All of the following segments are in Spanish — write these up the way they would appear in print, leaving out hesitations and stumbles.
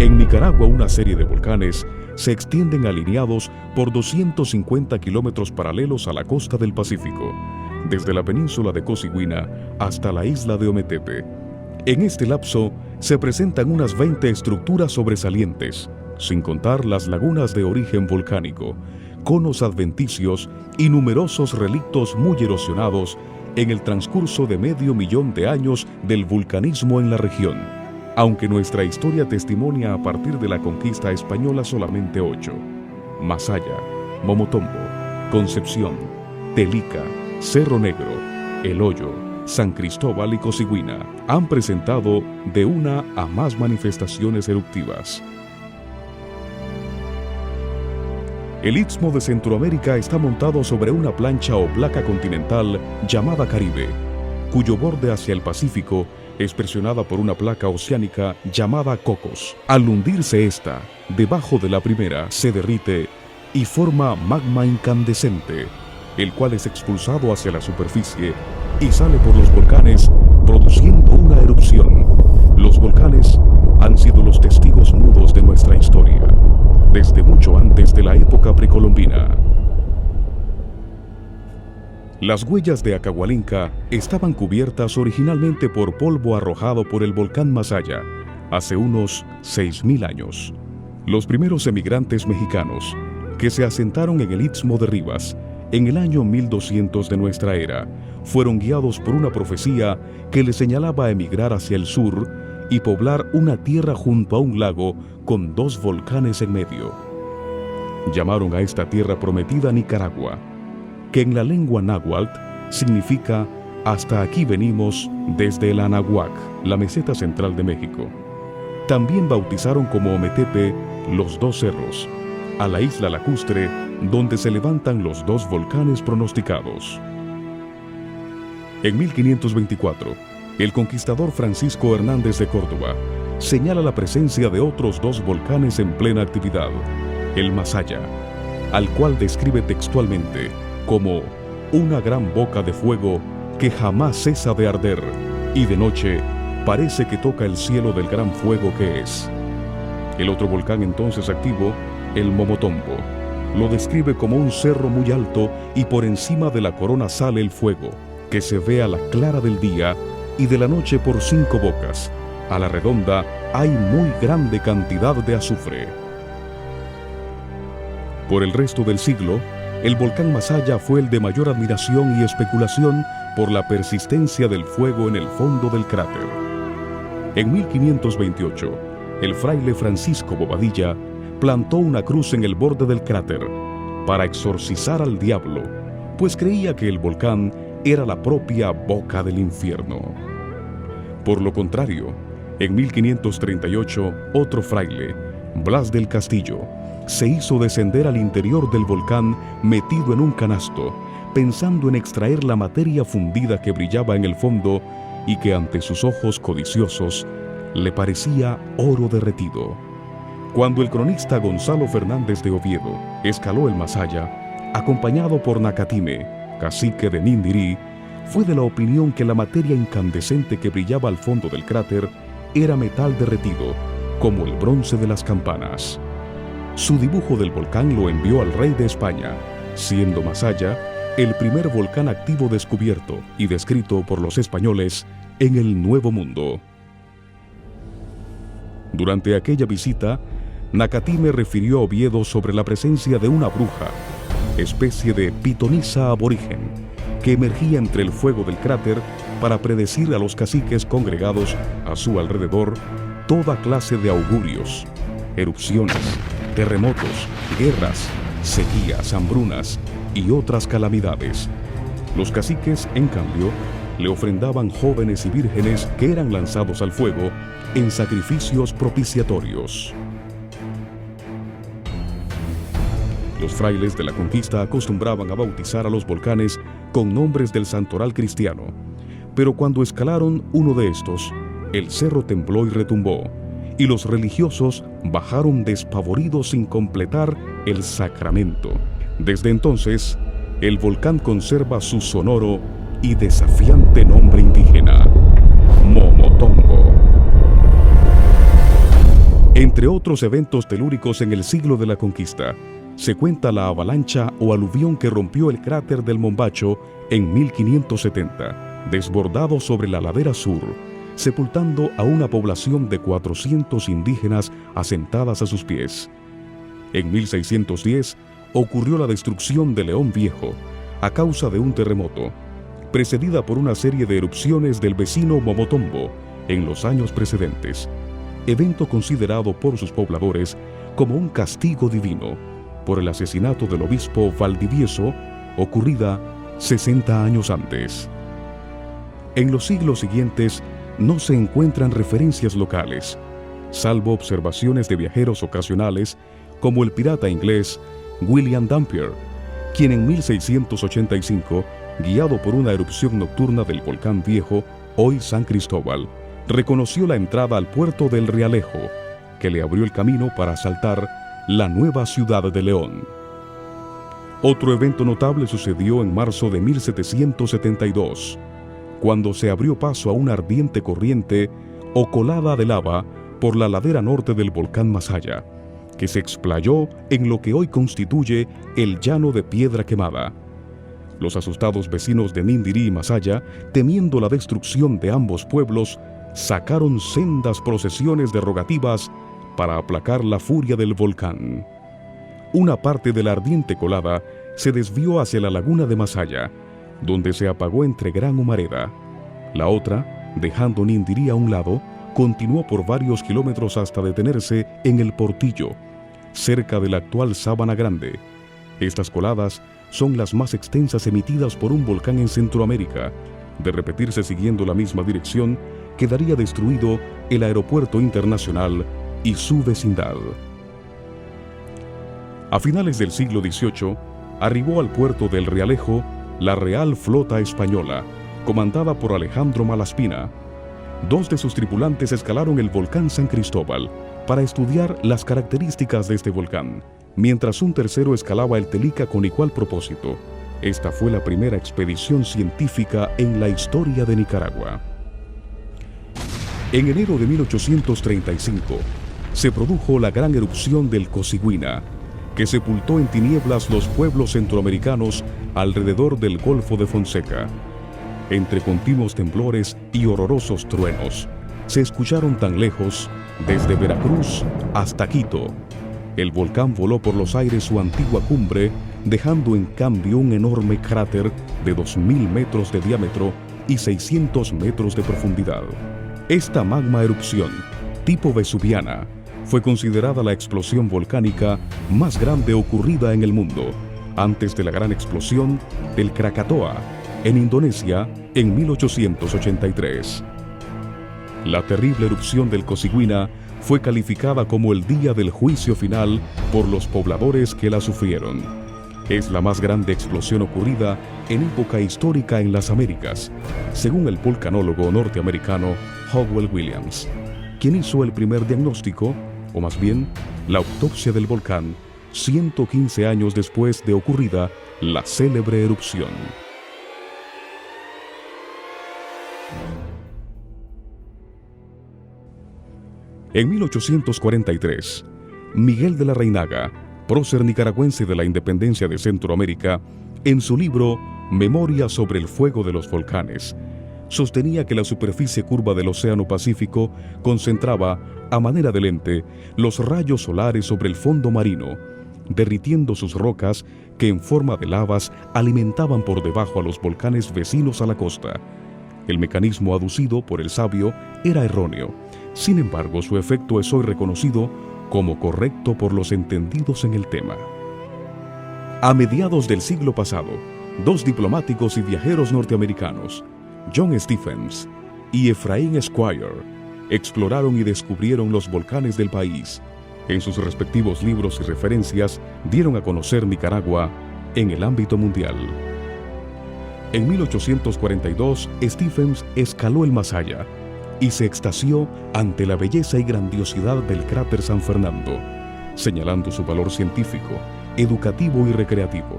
En Nicaragua, una serie de volcanes se extienden alineados por 250 kilómetros paralelos a la costa del Pacífico, desde la península de Cosiguina hasta la isla de Ometepe. En este lapso se presentan unas 20 estructuras sobresalientes, sin contar las lagunas de origen volcánico, conos adventicios y numerosos relictos muy erosionados en el transcurso de 500.000 de años del vulcanismo en la región, aunque nuestra historia testimonia a partir de la conquista española solamente 8. Masaya, Momotombo, Concepción, Telica, Cerro Negro, El Hoyo, San Cristóbal y Cosiguina han presentado de una a más manifestaciones eruptivas. El Istmo de Centroamérica está montado sobre una plancha o placa continental llamada Caribe, cuyo borde hacia el Pacífico es presionada por una placa oceánica llamada Cocos. Al hundirse esta, debajo de la primera se derrite y forma magma incandescente, el cual es expulsado hacia la superficie y sale por los volcanes produciendo una erupción. Los volcanes han sido los testigos mudos de nuestra historia, desde mucho antes de la época precolombina. Las huellas de Acahualinca estaban cubiertas originalmente por polvo arrojado por el volcán Masaya hace unos 6.000 años. Los primeros emigrantes mexicanos que se asentaron en el Istmo de Rivas en el año 1200 de nuestra era fueron guiados por una profecía que les señalaba emigrar hacia el sur y poblar una tierra junto a un lago con 2 volcanes en medio. Llamaron a esta tierra prometida Nicaragua, que en la lengua náhuatl significa hasta aquí venimos desde el Anahuac, la meseta central de México. También bautizaron como Ometepe los 2 cerros, a la isla lacustre donde se levantan los 2 volcanes pronosticados. En 1524, el conquistador Francisco Hernández de Córdoba señala la presencia de otros 2 volcanes en plena actividad, el Masaya, al cual describe textualmente como una gran boca de fuego que jamás cesa de arder y de noche parece que toca el cielo del gran fuego que es. El otro volcán entonces activo, el Momotombo, lo describe como un cerro muy alto y por encima de la corona sale el fuego, que se ve a la clara del día y de la noche por 5 bocas. A la redonda hay muy grande cantidad de azufre. Por el resto del siglo, el volcán Masaya fue el de mayor admiración y especulación por la persistencia del fuego en el fondo del cráter. En 1528, el fraile Francisco Bobadilla plantó una cruz en el borde del cráter para exorcizar al diablo, pues creía que el volcán era la propia boca del infierno. Por lo contrario, en 1538, otro fraile, Blas del Castillo, se hizo descender al interior del volcán metido en un canasto, pensando en extraer la materia fundida que brillaba en el fondo y que ante sus ojos codiciosos le parecía oro derretido. Cuando el cronista Gonzalo Fernández de Oviedo escaló el Masaya, acompañado por Nacatime, cacique de Nindirí, fue de la opinión que la materia incandescente que brillaba al fondo del cráter era metal derretido, como el bronce de las campanas. Su dibujo del volcán lo envió al rey de España, siendo Masaya el primer volcán activo descubierto y descrito por los españoles en el Nuevo Mundo. Durante aquella visita, Nacatime refirió a Oviedo sobre la presencia de una bruja, especie de pitonisa aborigen, que emergía entre el fuego del cráter para predecir a los caciques congregados a su alrededor toda clase de augurios, erupciones, terremotos, guerras, sequías, hambrunas y otras calamidades. Los caciques, en cambio, le ofrendaban jóvenes y vírgenes que eran lanzados al fuego en sacrificios propiciatorios. Los frailes de la conquista acostumbraban a bautizar a los volcanes con nombres del santoral cristiano, pero cuando escalaron uno de estos, el cerro tembló y retumbó, y los religiosos bajaron despavoridos sin completar el sacramento. Desde entonces, el volcán conserva su sonoro y desafiante nombre indígena, Momotombo. Entre otros eventos telúricos en el siglo de la conquista, se cuenta la avalancha o aluvión que rompió el cráter del Mombacho en 1570, desbordado sobre la ladera sur, sepultando a una población de 400 indígenas asentadas a sus pies. En 1610 ocurrió la destrucción de León Viejo a causa de un terremoto, precedida por una serie de erupciones del vecino Momotombo en los años precedentes, evento considerado por sus pobladores como un castigo divino por el asesinato del obispo Valdivieso, ocurrida 60 años antes. En los siglos siguientes no se encuentran referencias locales, salvo observaciones de viajeros ocasionales como el pirata inglés William Dampier, quien en 1685, guiado por una erupción nocturna del volcán Viejo, hoy San Cristóbal, reconoció la entrada al puerto del Realejo, que le abrió el camino para asaltar la nueva ciudad de León. Otro evento notable sucedió en marzo de 1772, cuando se abrió paso a una ardiente corriente o colada de lava por la ladera norte del volcán Masaya, que se explayó en lo que hoy constituye el llano de piedra quemada. Los asustados vecinos de Nindirí y Masaya, temiendo la destrucción de ambos pueblos, sacaron sendas procesiones de rogativas para aplacar la furia del volcán. Una parte de la ardiente colada se desvió hacia la laguna de Masaya, donde se apagó entre gran humareda. La otra, dejando Nindirí a un lado, continuó por varios kilómetros hasta detenerse en el Portillo, cerca de la actual Sabana Grande. Estas coladas son las más extensas emitidas por un volcán en Centroamérica. De repetirse siguiendo la misma dirección, quedaría destruido el aeropuerto internacional y su vecindad. A finales del siglo XVIII, arribó al puerto del Realejo la Real Flota Española, comandada por Alejandro Malaspina. Dos de sus tripulantes escalaron el volcán San Cristóbal para estudiar las características de este volcán, mientras un tercero escalaba el Telica con igual propósito. Esta fue la primera expedición científica en la historia de Nicaragua. En enero de 1835, se produjo la gran erupción del Cosiguina, que sepultó en tinieblas los pueblos centroamericanos alrededor del Golfo de Fonseca. Entre continuos temblores y horrorosos truenos, se escucharon tan lejos, desde Veracruz hasta Quito. El volcán voló por los aires su antigua cumbre, dejando en cambio un enorme cráter de 2.000 metros de diámetro y 600 metros de profundidad. Esta magma erupción, tipo vesuviana, fue considerada la explosión volcánica más grande ocurrida en el mundo, antes de la gran explosión del Krakatoa, en Indonesia, en 1883. La terrible erupción del Cosiguina fue calificada como el día del juicio final por los pobladores que la sufrieron. Es la más grande explosión ocurrida en época histórica en las Américas, según el volcanólogo norteamericano Howell Williams, quien hizo el primer diagnóstico, o más bien, la autopsia del volcán, 115 años después de ocurrida la célebre erupción. En 1843, Miguel de la Reinaga, prócer nicaragüense de la independencia de Centroamérica, en su libro Memorias sobre el fuego de los volcanes, sostenía que la superficie curva del Océano Pacífico concentraba, a manera de lente, los rayos solares sobre el fondo marino, derritiendo sus rocas que en forma de lavas alimentaban por debajo a los volcanes vecinos a la costa. El mecanismo aducido por el sabio era erróneo. Sin embargo, su efecto es hoy reconocido como correcto por los entendidos en el tema. A mediados del siglo pasado, dos diplomáticos y viajeros norteamericanos, John Stephens y Ephraim Squire, exploraron y descubrieron los volcanes del país. En sus respectivos libros y referencias, dieron a conocer Nicaragua en el ámbito mundial. En 1842, Stephens escaló el Masaya y se extasió ante la belleza y grandiosidad del cráter San Fernando, señalando su valor científico, educativo y recreativo.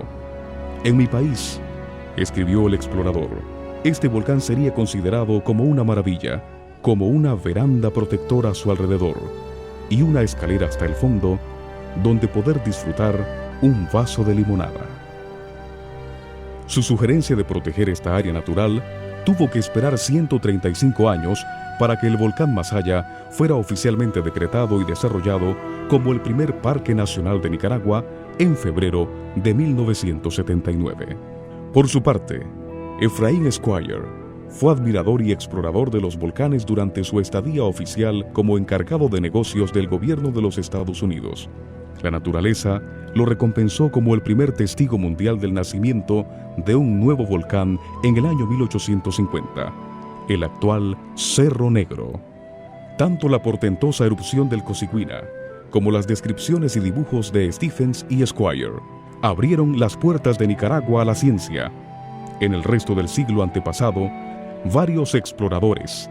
En mi país, escribió el explorador, este volcán sería considerado como una maravilla, como una veranda protectora a su alrededor. y una escalera hasta el fondo, donde poder disfrutar un vaso de limonada. Su sugerencia de proteger esta área natural tuvo que esperar 135 años para que el volcán Masaya fuera oficialmente decretado y desarrollado como el primer parque nacional de Nicaragua en febrero de 1979. Por su parte, Ephraim Squire fue admirador y explorador de los volcanes durante su estadía oficial como encargado de negocios del gobierno de los Estados Unidos. La naturaleza lo recompensó como el primer testigo mundial del nacimiento de un nuevo volcán en el año 1850, el actual Cerro Negro. Tanto la portentosa erupción del Cosiguina como las descripciones y dibujos de Stephens y Squire abrieron las puertas de Nicaragua a la ciencia. En el resto del siglo antepasado, varios exploradores,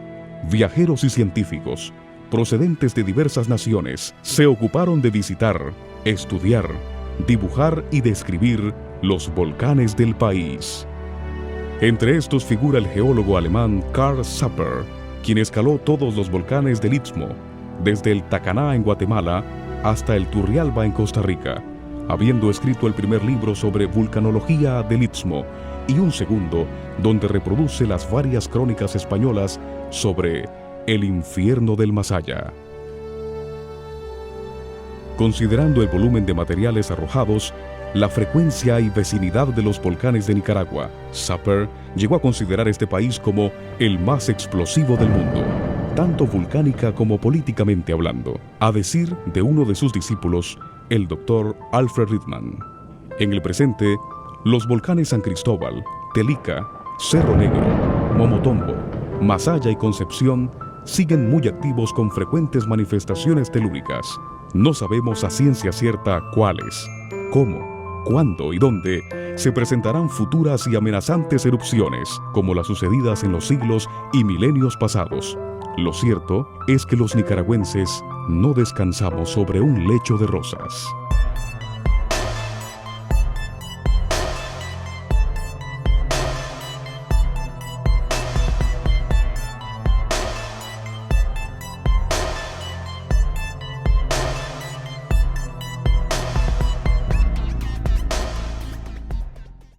viajeros y científicos procedentes de diversas naciones se ocuparon de visitar, estudiar, dibujar y describir los volcanes del país. Entre estos figura el geólogo alemán Carl Sapper, quien escaló todos los volcanes del Istmo, desde el Tacaná en Guatemala hasta el Turrialba en Costa Rica, habiendo escrito el primer libro sobre vulcanología del Istmo y un segundo donde reproduce las varias crónicas españolas sobre el infierno del Masaya. Considerando el volumen de materiales arrojados, la frecuencia y vecinidad de los volcanes de Nicaragua, Sapper llegó a considerar este país como el más explosivo del mundo, tanto volcánica como políticamente hablando, a decir de uno de sus discípulos, el doctor Alfred Ridman. En el presente, los volcanes San Cristóbal, Telica, Cerro Negro, Momotombo, Masaya y Concepción siguen muy activos con frecuentes manifestaciones telúricas. No sabemos a ciencia cierta cuáles, cómo, cuándo y dónde se presentarán futuras y amenazantes erupciones, como las sucedidas en los siglos y milenios pasados. Lo cierto es que los nicaragüenses no descansamos sobre un lecho de rosas.